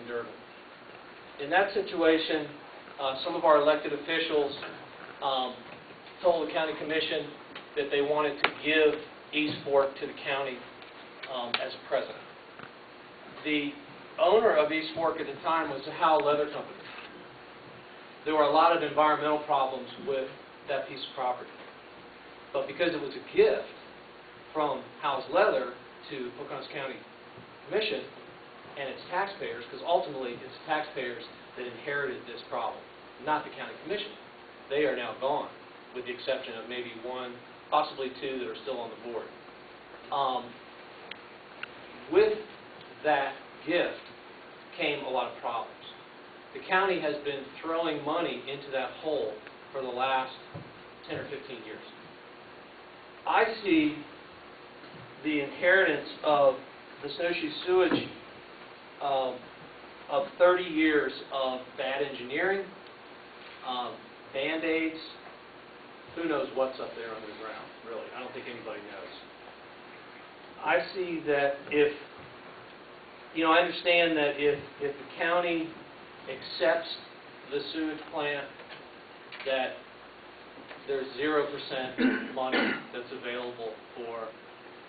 Durbin. In that situation, some of our elected officials told the county commission that they wanted to give East Fork to the county as a present. The owner of East Fork at the time was the Howell Leather Company. There were a lot of environmental problems with that piece of property. But because it was a gift from Howell's Leather to Pocahontas County Commission and its taxpayers, because ultimately it's taxpayers that inherited this problem, not the county commission. They are now gone, with the exception of maybe one, possibly two that are still on the board. With that gift came a lot of problems. The county has been throwing money into that hole for the last 10 or 15 years. I see the inheritance of the snowshoe sewage of 30 years of bad engineering, Band-Aids. Who knows what's up there under the ground, really? I don't think anybody knows. I see that if, I understand that if the county accepts the sewage plant, that there's 0% money that's available for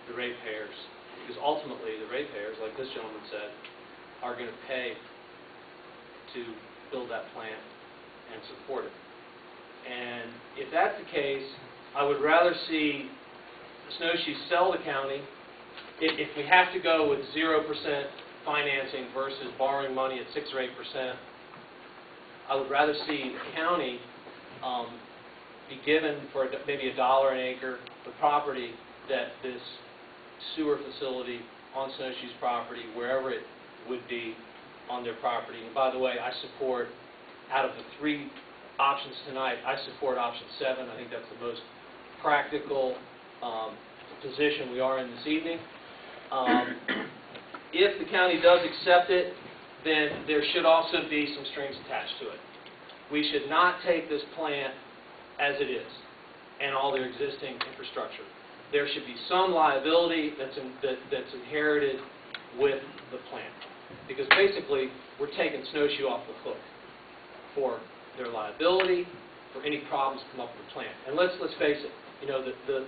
the ratepayers, because ultimately the ratepayers, like this gentleman said, are going to pay to build that plant and support it. And if that's the case, I would rather see the snowshoe sell the county. If we have to go with 0% financing versus borrowing money at 6 or 8%, I would rather see the county be given for maybe $1 an acre the property that this sewer facility on Snowshoe's property, wherever it would be on their property. And by the way, I support, out of the 3 options tonight, I support option 7. I think that's the most practical position we are in this evening. If the county does accept it, then there should also be some strings attached to it. We should not take this plant as it is and all their existing infrastructure. There should be some liability that's inherited with the plant, because basically we're taking Snowshoe off the hook for their liability, for any problems that come up with the plant. And let's face it,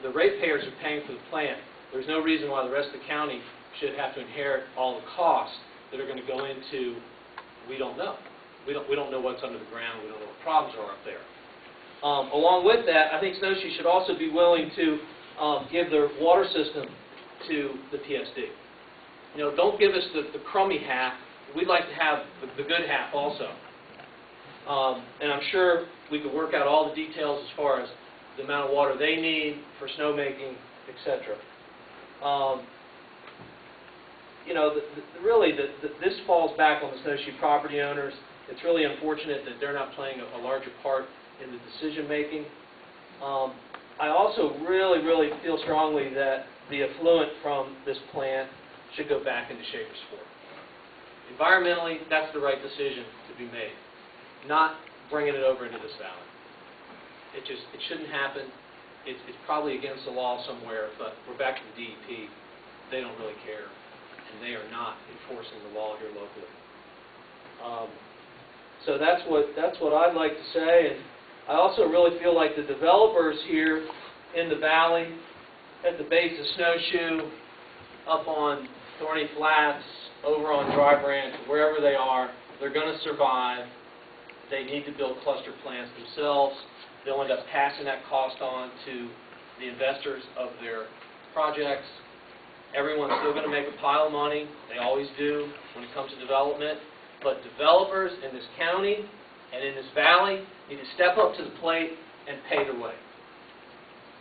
the ratepayers are paying for the plant. There's no reason why the rest of the county should have to inherit all the costs that are going to go into, we don't know. We don't know what's under the ground. We don't know what problems are up there. Along with that, I think Snowshoe should also be willing to give their water system to the PSD. Don't give us the crummy half. We'd like to have the good half also. And I'm sure we could work out all the details as far as the amount of water they need for snowmaking, etc. Really, this falls back on the Snowshoe property owners. It's really unfortunate that they're not playing a larger part in the decision making. I also really feel strongly that the effluent from this plant should go back into Schaefer's Fork. Environmentally, that's the right decision to be made, not bringing it over into this valley. It shouldn't happen. It's probably against the law somewhere, but we're back to the DEP. They don't really care, and they are not enforcing the law here locally. So that's what I'd like to say. And I also really feel like the developers here in the valley, at the base of Snowshoe, up on Thorny Flats, over on Dry Branch, wherever they are, they're going to survive. They need to build cluster plants themselves. They'll end up passing that cost on to the investors of their projects. Everyone's still going to make a pile of money. They always do when it comes to development. But developers in this county and in this valley need to step up to the plate and pay their way.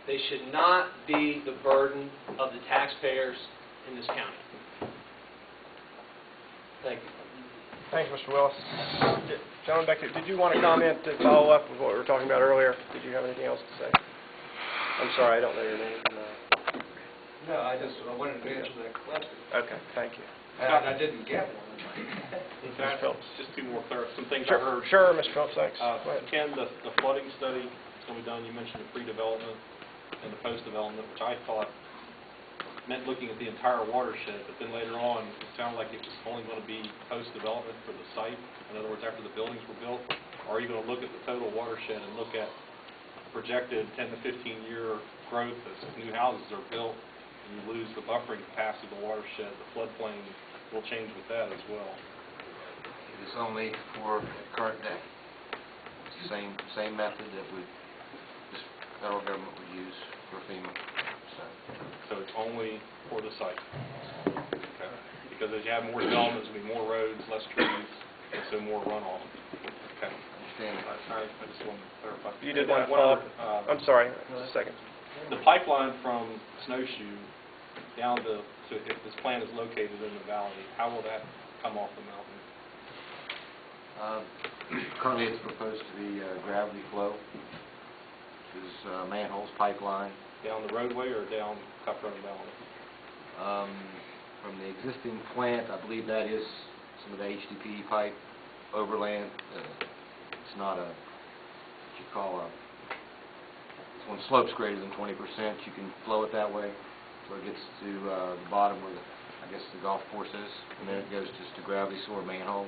They should not be the burden of the taxpayers in this county. Thank you. Thanks, Mr. Willis. Gentleman back there, did you want to comment to follow up with what we were talking about earlier? Did you have anything else to say? I'm sorry, I don't know your name. No, I wanted to answer that question. Okay, thank you. And I didn't get one. Mr. Phillips. Just some things Sure, I heard. sure, Mr. Phillips, thanks. Ken, the flooding study is going to be done. You mentioned the pre-development and the post-development, which I thought meant looking at the entire watershed, but then later on, it sounded like it was only going to be post-development for the site. In other words, after the buildings were built, or are you going to look at the total watershed and look at projected 10 to 15-year growth as new houses are built and you lose the buffering capacity of the watershed, the floodplain will change with that as well. It is only for the current day. It's the same method that the federal government would use for FEMA. So it's only for the site. Okay. Because as you have more development, there's going to be more roads, less trees, and so more runoff. Okay. Understand? Sorry, I just wanted to clarify. You did One want to follow up? other, I'm sorry, just a second. The pipeline from Snowshoe down to if this plant is located in the valley, how will that come off the mountain? Currently, it's proposed to be gravity flow, which is manholes, pipeline. Down the roadway or down Cutthroat Valley? From the existing plant, I believe that is some of the HDPE pipe overland. It's not a, what you call a, it's when slopes greater than 20%, you can flow it that way. So it gets to the bottom where I guess the golf course is, and then it goes just to gravity sewer manhole.